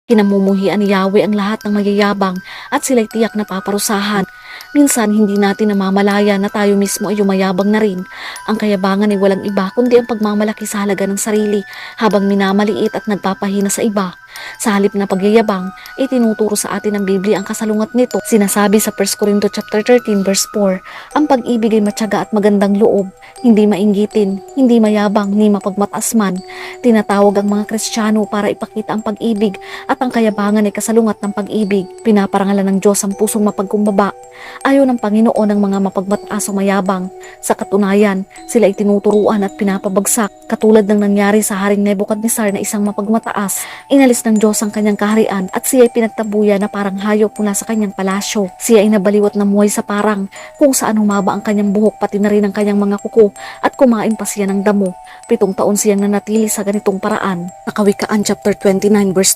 Kinamumuhian ni Yahweh ang lahat ng mayayabang at sila'y tiyak na paparusahan. Minsan hindi natin namamalaya na tayo mismo ay yumayabang na rin. Ang kayabangan ay walang iba kundi ang pagmamalaki sa halaga ng sarili habang minamaliit at nagpapahina sa iba. Sa halip na pagyayabang, ay tinuturo sa atin ng Biblia ang kasalungat nito. Sinasabi sa 1 Corinto chapter 13 verse 4, ang pag-ibig ay matyaga at magandang loob, hindi mainggitin, hindi mayabang, ni mapagmataas man. Tinatawag ang mga Kristiyano para ipakita ang pag-ibig at ang kayabangan ay kasalungat ng pag-ibig. Pinaparangalan ng Diyos ang pusong mapagkumbaba. Ayaw ng Panginoon ng mga mapagmataas o mayabang. Sa katunayan, sila ay tinuturuan at pinapabagsak. Katulad ng nangyari sa Haring Nebukadnezar na isang mapagmataas, inalis ng Diyos ang kanyang kaharian at siya ay pinagtabuyan na parang hayop mula sa kanyang palasyo. Siya ay nabaliw at namuhay sa parang kung saan humaba ang kanyang buhok pati na rin ang kanyang mga kuko at kumain pa siya ng damo. 7 taon siyang nanatili sa ganitong paraan. Sa Kawikaan chapter 29 verse